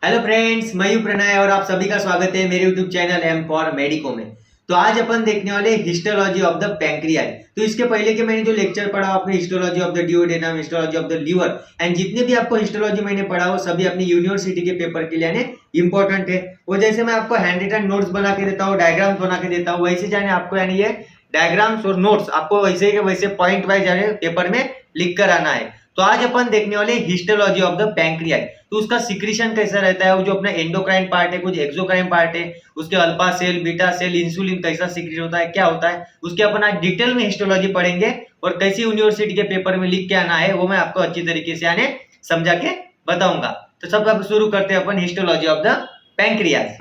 Hello friends, मैं हूं प्रणय और आप सभी का स्वागत है मेरे YouTube channel M for medico में। तो आज अपन देखने वाले हिस्टोलॉजी ऑफ द पैंक्रियाज। तो इसके पहले के मैंने जो लेक्चर पढ़ा आपने histology of the duodenum, histology of the liver and जितने भी आपको हिस्टोलॉजी मैंने पढ़ा वो सभी अपनी यूनिवर्सिटी के पेपर के लिए इंपॉर्टेंट है। वो जैसे मैं आपको हैंड रिटन नोट्स बना के देता हूँ, डायग्राम्स बना के देता हूँ, वैसे जाने आपको यानी ये डायग्राम्स और नोट्स आपको वैसे के वैसे पॉइंट वाइज जाने पेपर में लिख कर आना है। तो आज अपन देखने वाले हिस्टोलॉजी ऑफ द पैंक्रियाज। तो उसका सिक्रीशन कैसा रहता है, वो जो अपना एंडोक्राइन पार्ट है, कुछ एक्सोक्राइन पार्ट है, उसके alpha cell, beta cell, insulin कैसा सिक्रीट होता है, क्या होता है, उसके अपन आज डिटेल में हिस्टोलॉजी पढ़ेंगे और कैसी यूनिवर्सिटी के पेपर में लिख के आना है वो मैं आपको अच्छी तरीके से आने समझा के बताऊंगा। तो सब शुरू करते हैं अपन हिस्टोलॉजी ऑफ द पैंक्रियाज।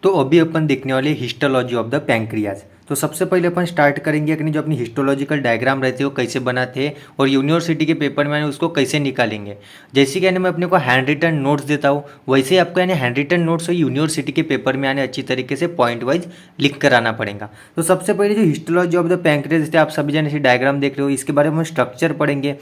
तो अभी अपन देखने वाले हिस्टोलॉजी ऑफ द पैंक्रियाज। तो सबसे पहले अपन स्टार्ट करेंगे कि जो अपनी हिस्टोलॉजिकल डायग्राम रहते हैं वो कैसे बनाते हैं और यूनिवर्सिटी के पेपर में उसको कैसे निकालेंगे। जैसे कि मैं अपने को हैंड रिटन नोट्स देता हूँ वैसे ही आपको यानी हैंड रिटन नोट्स यूनिवर्सिटी के पेपर में आने अच्छी तरीके से पॉइंट वाइज लिख कर आना पड़ेगा। तो सबसे पहले जो हिस्टोलॉजी ऑफ द पैंक्रियाज आप सभी जन डायग्राम देख रहे हो, इसके बारे में हम स्ट्रक्चर पढ़ेंगे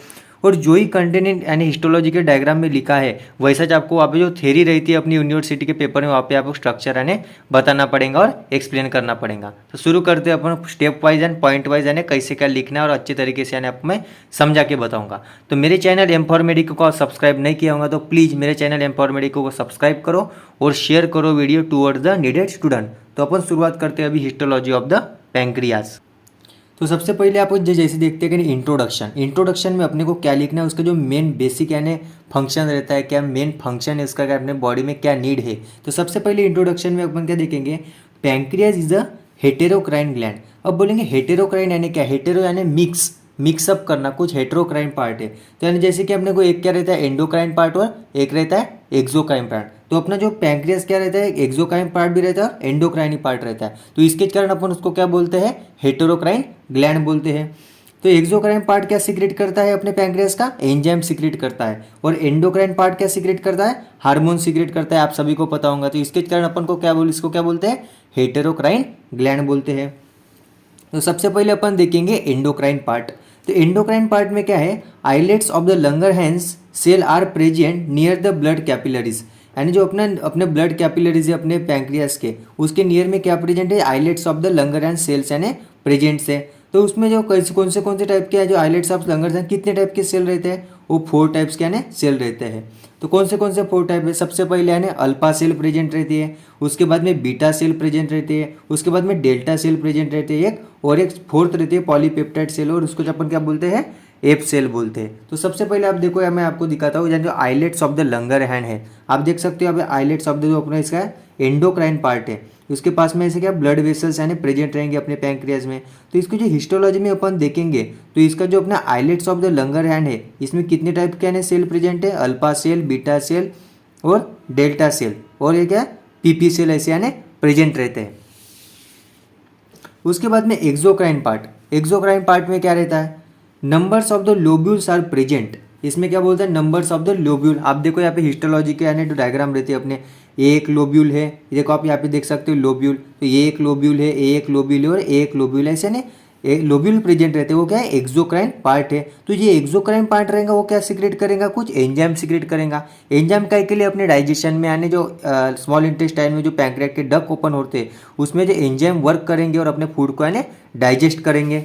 और जो ही कंटेंट यानी हिस्टोलॉजी के डायग्राम में लिखा है वैसा आपको वहाँ पे जो थ्योरी रहती है अपनी यूनिवर्सिटी के पेपर में वहाँ पे आपको स्ट्रक्चर यानी बताना पड़ेगा और एक्सप्लेन करना पड़ेगा। तो शुरू करते हैं अपन step wise and point wise यानी कैसे क्या लिखना है और अच्छे तरीके से यानी आपको मैं समझा के बताऊँगा। तो मेरे चैनल एम फॉर मेडिको को सब्सक्राइब नहीं किया होगा तो प्लीज़ मेरे चैनल एम फॉर मेडिको को सब्सक्राइब करो और शेयर करो video towards the needed student. तो अपन शुरुआत करते हैं अभी हिस्टोलॉजी ऑफ द पैंक्रियाज। तो सबसे पहले आप जैसे देखते हैं कि इंट्रोडक्शन में अपने को क्या लिखना है, उसका जो मेन बेसिक यानी फंक्शन रहता है, क्या मेन फंक्शन है उसका, क्या अपने बॉडी में क्या नीड है। तो सबसे पहले इंट्रोडक्शन में अपन क्या देखेंगे, पैंक्रियाज इज अ हेटेरोक्राइन ग्लैंड। अब बोलेंगे हेटेरोक्राइन यानी क्या, हेटेरो यानी मिक्सअप करना, कुछ हेटेरोक्राइन पार्ट है। तो यानी जैसे कि अपने को एक क्या रहता है एंडोक्राइन पार्ट और एक रहता है एक्सोक्राइन पार्ट। तो अपना जो पैंक्रियास क्या रहता है, एक्सोक्राइन पार्ट भी रहता है और एंडोक्राइन पार्ट रहता है। तो इसके कारण अपन उसको क्या बोलते हैं, हेटेरोक्राइन ग्लैंड बोलते हैं। तो एक्सोक्राइन पार्ट क्या सीक्रेट करता है अपने पैंक्रियास का, एंजाइम सीक्रेट करता है। और एंडोक्राइन पार्ट क्या सीक्रेट करता है, हार्मोन सीक्रेट करता है, आप सभी को पता होगा। तो इसके कारण अपन को इसको क्या बोलते हैं, हेटेरोक्राइन ग्लैंड बोलते हैं। तो सबसे पहले अपन देखेंगे एंडोक्राइन पार्ट। तो एंडोक्राइन पार्ट में क्या है, islets of the langerhans cell are present near the blood capillaries. यानी जो अपने ब्लड कैपिलरीज है अपने पैंक्रियास के, उसके नियर में क्या प्रेजेंट है, आइलेट्स ऑफ द लंगरहैंस सेल्स यानी प्रेजेंट्स है। तो उसमें जो कौन से टाइप के है, जो आइलेट्स ऑफ लंगरहैंस कितने टाइप के सेल रहते हैं, वो 4 टाइप्स के यानी सेल रहते हैं। तो कौन से 4 टाइप है, सबसे पहले यानी अल्फा सेल प्रेजेंट रहती है, उसके बाद में बीटा सेल प्रेजेंट रहती है, उसके बाद में डेल्टा सेल प्रेजेंट रहती है एक, और एक फोर्थ रहती है पॉलीपेप्टाइड सेल, और उसको अपन क्या बोलते हैं, एप सेल बोलते हैं। तो सबसे पहले आप देखो या मैं आपको दिखाता हूँ जो आइलेट्स ऑफ द लंगरहैंस है, आप देख सकते हो यहाँ आइलेट्स ऑफ द जो अपना इसका एंडोक्राइन पार्ट है, उसके पास में ऐसे क्या ब्लड वेसल्स यानी प्रेजेंट रहेंगे अपने पैंक्रियाज में। तो इसको जो हिस्टोलॉजी में अपन देखेंगे तो इसका जो अपना आइलेट्स ऑफ द लंगरहैंस है, इसमें कितने टाइप के यानी सेल प्रेजेंट है, अल्फा सेल, बीटा सेल और डेल्टा सेल, और ये क्या पीपी सेल ऐसे यानी प्रेजेंट रहते हैं। उसके बाद में एक्सोक्राइन पार्ट में क्या रहता है, numbers of the lobules are present. इसमें क्या बोलते हैं, नंबर्स ऑफ द लोब्यूल। आप देखो यहाँ पे हिस्टोलॉजी के यानी जो डायग्राम रहती है अपने, एक लोब्यूल है, देखो आप यहाँ पे देख सकते हो लोब्यूल, तो ये एक लोब्यूल है, एक लोब्यूल है और एक लोब्यूल है, ऐसे नहीं लोब्यूल प्रेजेंट रहते हैं। वो क्या है, एक्सोक्राइन पार्ट है। तो ये एक्सोक्राइन पार्ट रहेगा वो क्या सीक्रेट करेगा, कुछ एंजाइम सीक्रेट करेगा। एंजाइम काय के लिए, अपने डाइजेशन में यानी जो स्मॉल इंटेस्टाइन में जो पैंक्रियास के डक्ट ओपन होते हैं उसमें जो एंजाइम वर्क करेंगे और अपने फूड को यानी डाइजेस्ट करेंगे।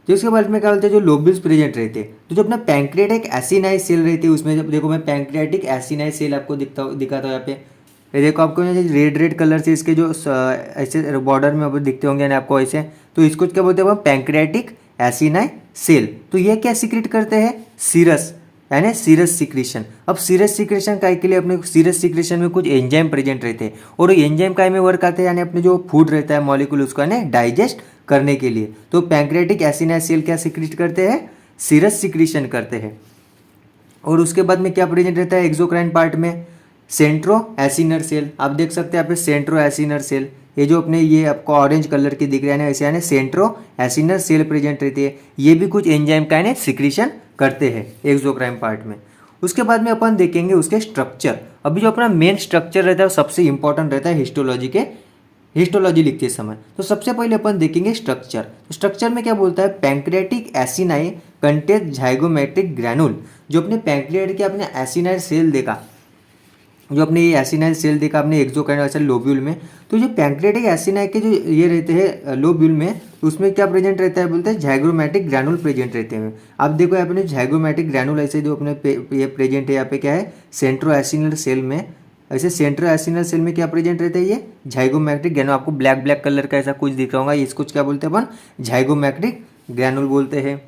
तो इसके बाद में क्या बोलते हैं, जो लोब्यूल्स प्रेजेंट रहते हैं, तो जो अपना पैंक्रियाटिक एसिनाइज सेल रहती है उसमें, जब देखो मैं पैंक्रियाटिक एसिनाइज सेल आपको दिखाता हूँ यहाँ पे, ये देखो आपको रेड कलर से इसके जो ऐसे बॉर्डर में अब दिखते होंगे यानी आपको ऐसे, तो इसको क्या बोलते हैं, पैंक्रियाटिक एसिनाइज सेल। तो ये क्या सीक्रेट करते हैं, सीरस यानी सीरस सिक्रीशन। अब सीरस सिक्रीशन काय के लिए, अपने सीरस सिक्रीशन में कुछ एंजाइम प्रेजेंट रहते हैं और एंजाइम काय में वर्क आते हैं यानी अपने जो फूड रहता है मॉलिक्यूल उसको यानी डाइजेस्ट करने के लिए। तो पैंक्रियाटिक एसिनाइज सेल क्या सिक्रीट करते हैं, सीरस सिक्रीशन करते हैं। और उसके बाद में क्या प्रेजेंट रहता है एक्सोक्राइन पार्ट में, सेंट्रो एसिनर सेल। आप देख सकते हैं यहाँ पे सेंट्रो एसिनर सेल, ये जो अपने ये आपको ऑरेंज कलर की दिख रहा है ना, ऐसे यानी सेंट्रो एसिनर सेल प्रेजेंट रहती है। ये भी कुछ एंजाइम का यानी सिक्रीशन करते हैं एक्सोक्राइन पार्ट में। उसके बाद में अपन देखेंगे उसके स्ट्रक्चर। अभी जो अपना मेन स्ट्रक्चर रहता है वो सबसे इंपॉर्टेंट रहता है हिस्टोलॉजी के हिस्टोलॉजी लिखते समय। तो सबसे पहले अपन देखेंगे स्ट्रक्चर। तो स्ट्रक्चर में क्या बोलता है, पैंक्रियाटिक एसिनाई कंटेन जाइगोमेट्रिक ग्रैनुल। जो अपने पैंक्रियाट के अपने एसिनाइड सेल देखा, जो अपने ये एसिनाइड सेल देखा आपने एक्सोक्राइनल लोब्यूल में, तो जो पैंक्रियाटिक एसिनाई के जो ये रहते हैं लोब्यूल में, उसमें क्या प्रेजेंट रहता है, बोलते हैं जाइगोमेट्रिक ग्रैनुल प्रेजेंट रहते हैं। आप देखो यहाँ पे जाइगोमेट्रिक ग्रैनुल ऐसे जो अपने ये प्रेजेंट है यहाँ पे क्या है, सेंट्रो एसिनल सेल में। ऐसे सेंट्रो एसिनल सेल में क्या प्रेजेंट रहता है, ये जाइगोमेट्रिक ग्रैनुल। आपको ब्लैक ब्लैक कलर का ऐसा कुछ दिख रहा होगा, इसको क्या बोलते हैं अपन, जाइगोमेट्रिक ग्रैनुल बोलते हैं।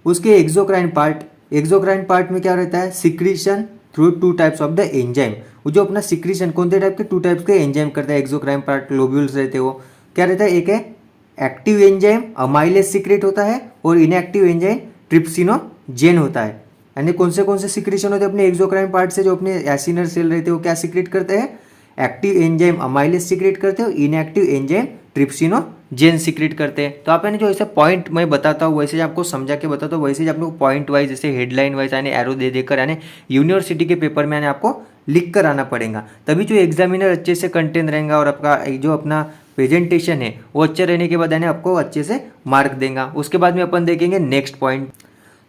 उसके एक्सोक्राइन पार्ट में क्या रहता है, secretion through two types of the enzyme. वो जो अपना सिक्रीशन कौन से टाइप के, टू टाइप्स के एंजाइम करता है एक्सोक्राइन पार्ट, लोब्यूल्स रहते हैं। वो क्या रहता है, एक है एक्टिव एंजाइम अमाइलेज सीक्रेट होता है, और इनएक्टिव एंजाइम ट्रिप्सिनोजेन होता है। यानी कौन से सिक्रीशन होते हैं अपने एक्सोक्राइन पार्ट से, जो अपने एसिनर सेल रहते हैं वो क्या सीक्रेट करते हैं, एक्टिव एंजाइम अमाइलेज सीक्रेट करते हैं, और इनएक्टिव एंजाइम ट्रिप्सिनोजेन सीक्रेट करते हैं। तो आप यानी जो ऐसे पॉइंट मैं बताता हूँ वैसे आपको समझा के बताता हूँ, वैसे ही आपको पॉइंट वाइज जैसे हेडलाइन वाइज यानी एरो दे देकर यानी यूनिवर्सिटी के पेपर में यानी आपको लिख कर आना पड़ेगा, तभी जो एग्जामिनर अच्छे से कंटेंट रहेगा और आपका जो अपना प्रेजेंटेशन है वो अच्छे रहने के बाद यानी आपको अच्छे से मार्क देगा। उसके बाद में अपन देखेंगे नेक्स्ट पॉइंट।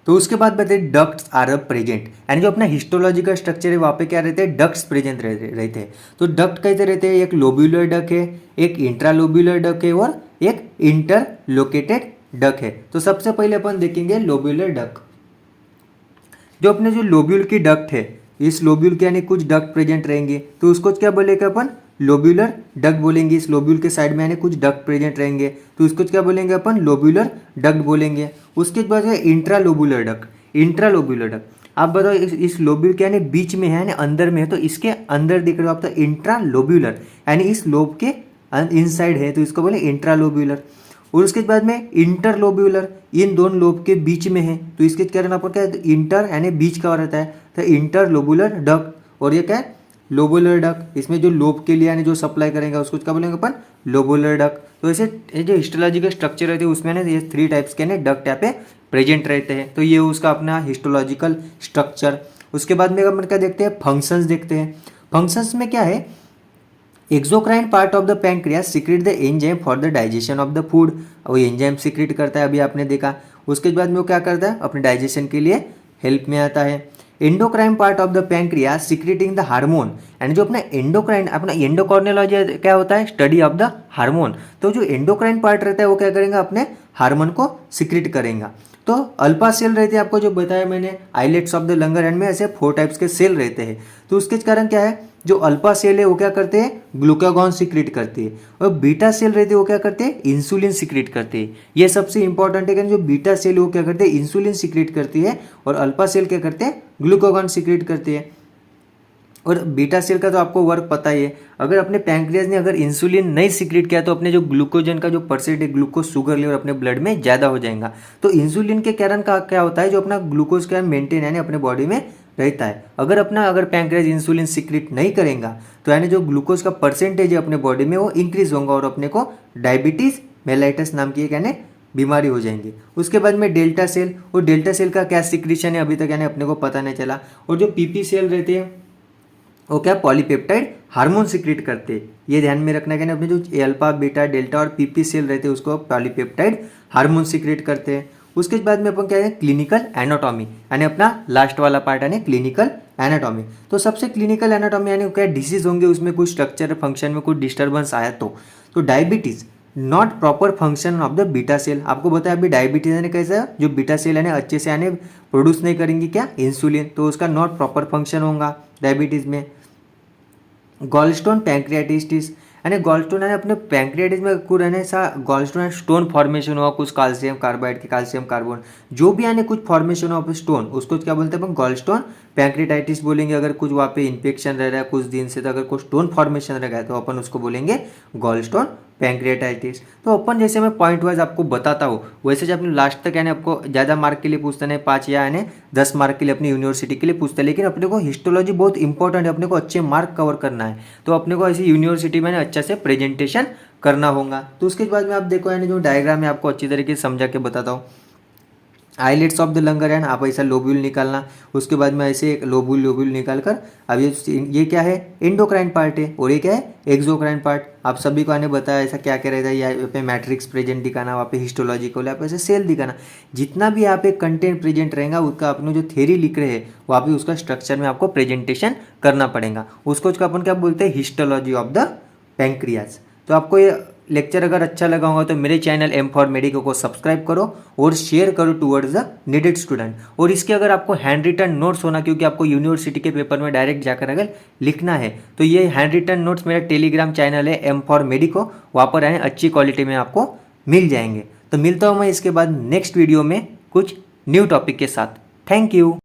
तो उसके बाद बताइए डक्ट्स आर प्रेजेंट, यानी जो अपना हिस्टोलॉजिकल स्ट्रक्चर है वहाँ पे क्या रहते हैं, डक्ट्स प्रेजेंट रहते हैं। तो डक्ट कैसे रहते हैं, एक लोब्यूलर डक है, एक इंट्रालोब्यूलर डक है, और एक इंटरलोकेटेड डक है। तो सबसे पहले अपन देखेंगे लोब्यूलर डक। जो अपने जो लोब्यूल की डक्ट है, इस लोब्यूल के यानी कुछ डक्ट प्रेजेंट रहेंगे, तो उसको क्या बोलेंगे अपन, लोब्यूलर डक्ट बोलेंगे। इस लोब्यूल के साइड में यानी कुछ डक्ट प्रेजेंट रहेंगे, तो उसको क्या बोलेंगे अपन, लोब्यूलर डक्ट बोलेंगे। उसके बाद है इंट्रालोब्यूलर डक्ट। इंट्रालोब्यूलर डक्ट आप बताओ, इस लोब्यूल के यानी बीच में है यानी अंदर में है, तो इसके अंदर दिख रहे हो आप, तो इंट्रालोब्यूलर यानी इस लोब के इनसाइड है, तो इसको बोले इंट्रालोब्यूलर। और उसके बाद में इंटरलोब्यूलर, इन दोनों लोब के बीच में है, तो इसके कारण आपको क्या है, इंटर यानी बीच का रहता है, तो इंटरलोब्यूलर डक्ट। और ये क्या है, लोबुलर डक्ट। इसमें जो लोब के लिए यानी जो सप्लाई करेंगे उसको क्या बोलेंगे अपन, लोबुलर डक्ट। तो ऐसे ये जो हिस्टोलॉजिकल स्ट्रक्चर रहते हैं उसमें ना ये 3 टाइप्स के डक्ट यहाँ पे प्रेजेंट रहते हैं। तो ये उसका अपना हिस्टोलॉजिकल स्ट्रक्चर। उसके बाद में अपन क्या देखते हैं, फंक्शंस देखते हैं। फंक्शंस में क्या है, exocrine part of the pancreas secret the enzyme for the digestion of the food. वो एंजाइम सीक्रेट करता है, अभी आपने देखा। उसके बाद में वो क्या करता है, अपने डाइजेशन के लिए हेल्प में आता है। Endocrine part of the pancreas secreting the hormone, and जो अपना एंडोक्राइन, अपना एंडोकॉर्नोलॉजी क्या होता है, स्टडी ऑफ द हार्मोन। तो जो एंडोक्राइन पार्ट रहता है वो क्या करेंगे, अपने हार्मोन को सीक्रेट करेंगे। तो अल्फा सेल रहते हैं, आपको जो बताया मैंने, islets of the Langerhans में ऐसे 4 टाइप्स के सेल रहते हैं। तो उसके कारण क्या है, जो अल्फा सेल है वो क्या करते हैं, ग्लूकागॉन सीक्रेट करते हैं, और बीटा सेल रहते हैं वो क्या करते हैं, इंसुलिन सीक्रेट करते हैं। ये सबसे इंपॉर्टेंट है कि जो बीटा सेल है वो क्या करते हैं, इंसुलिन सीक्रेट करती है, और अल्फा सेल क्या करते हैं, ग्लूकागॉन सीक्रेट करते हैं। और बीटा सेल का तो आपको वर्क पता ही है, अगर अपने पैंक्रियाज ने अगर इंसुलिन नहीं सीक्रेट किया तो अपने जो ग्लूकोजन का जो परसेंट है, ग्लूकोज शुगर लेवल अपने ब्लड में ज़्यादा हो जाएगा। तो इंसुलिन के कारण का क्या होता है, जो अपना ग्लूकोज का मेंटेन यानी अपने बॉडी में रहता है। अगर पैंक्रियाज इंसुलिन सीक्रेट नहीं करेगा तो यानी जो ग्लूकोज का परसेंटेज है अपने बॉडी में वो इंक्रीज होगा, और अपने को डायबिटीज मेलाइटस नाम की एक यानी बीमारी हो जाएंगी। उसके बाद में डेल्टा सेल, और डेल्टा सेल का क्या सिक्रीशन है अभी तक यानी अपने को पता नहीं चला। और जो पीपी सेल रहते हैं वो क्या, पॉलीपेप्टाइड हार्मोन सीक्रेट करते हैं। ये ध्यान में रखना है, अपने जो अल्फा बीटा डेल्टा और पीपी सेल रहते हैं उसको पॉलीपेप्टाइड हार्मोन सीक्रेट करते हैं। उसके बाद में अपन क्या है, क्लिनिकल एनाटॉमी, यानी अपना लास्ट वाला पार्ट यानी क्लिनिकल एनाटॉमी। तो सबसे क्लिनिकल एनाटॉमी यानी क्या, डिसीज होंगे उसमें कुछ स्ट्रक्चर फंक्शन में कुछ डिस्टर्बेंस आया तो diabetes, not proper function of the beta cell. आपको बताया अभी डायबिटीज यानी कैसा, जो बीटा सेल यानी अच्छे से यानी प्रोड्यूस नहीं करेंगी क्या, इंसुलिन, तो उसका नॉट प्रॉपर फंक्शन होगा डायबिटीज में। गॉलस्टोन पैंक्रियाटिस, यानी गॉलस्टोन यानी अपने पैंक्रियाटिस में कुछ रहने सा गॉलस्टोन स्टोन फॉर्मेशन हुआ, कुछ कैल्शियम कार्बाइड के कैल्शियम कार्बन जो भी यानी कुछ फॉर्मेशन ऑफ स्टोन, उसको क्या बोलते हैं अपन, गॉलस्टोन पैंक्रियाटाइटिस बोलेंगे। अगर कुछ वहाँ पे इन्फेक्शन रह रहा है कुछ दिन से, तो अगर कुछ स्टोन फॉर्मेशन रह गया तो अपन उसको बोलेंगे गॉलस्टोन पैंक्रियाटाइटिस। तो अपन जैसे मैं पॉइंट वाइज आपको बताता हूँ वैसे जब अपने लास्ट तक यानी आपको ज़्यादा मार्क के लिए पूछते नहीं, 5 या यानी 10 मार्क के लिए अपनी यूनिवर्सिटी के लिए पूछते हैं, लेकिन अपने को हिस्टोलॉजी बहुत इंपॉर्टेंट है, अपने को अच्छे मार्क कवर करना है, तो अपने को ऐसी यूनिवर्सिटी में अच्छा से प्रेजेंटेशन करना होगा। तो उसके बाद में आप देखो यानी जो डायग्राम है आपको अच्छी तरीके से समझा के बताता हूँ। आइलेट्स ऑफ द लंगरहैंड, आप ऐसा लोब्यूल निकालना, उसके बाद में ऐसे एक लोब्यूल निकाल कर, अब ये क्या है, एंडोक्राइन पार्ट है, और ये क्या है, एक्सोक्राइन पार्ट। आप सभी को आने बताया ऐसा क्या क्या रहता है, यहाँ पे मैट्रिक्स प्रेजेंट दिखाना, वहाँ पे हिस्टोलॉजिकल, यहाँ पे ऐसे सेल दिखाना। जितना भी यहाँ पे कंटेंट प्रेजेंट रहेगा उसका अपने जो थ्योरी लिख रहे हैं वहाँ पे उसका स्ट्रक्चर में आपको प्रेजेंटेशन करना पड़ेगा। उसको अपन क्या बोलते हैं, हिस्टोलॉजी ऑफ द पैंक्रियाज। तो आपको ये लेक्चर अगर अच्छा लगा होगा तो मेरे चैनल एम फॉर मेडिको को सब्सक्राइब करो और शेयर करो टुवर्ड्स द नीडेड स्टूडेंट। और इसके अगर आपको हैंड रिटन नोट्स होना, क्योंकि आपको यूनिवर्सिटी के पेपर में डायरेक्ट जाकर अगर लिखना है, तो ये हैंड रिटन नोट्स मेरा टेलीग्राम चैनल है एम फॉर मेडिको, वहाँ पर आए, अच्छी क्वालिटी में आपको मिल जाएंगे। तो मिलता हूँ मैं इसके बाद नेक्स्ट वीडियो में कुछ न्यू टॉपिक के साथ। Thank you.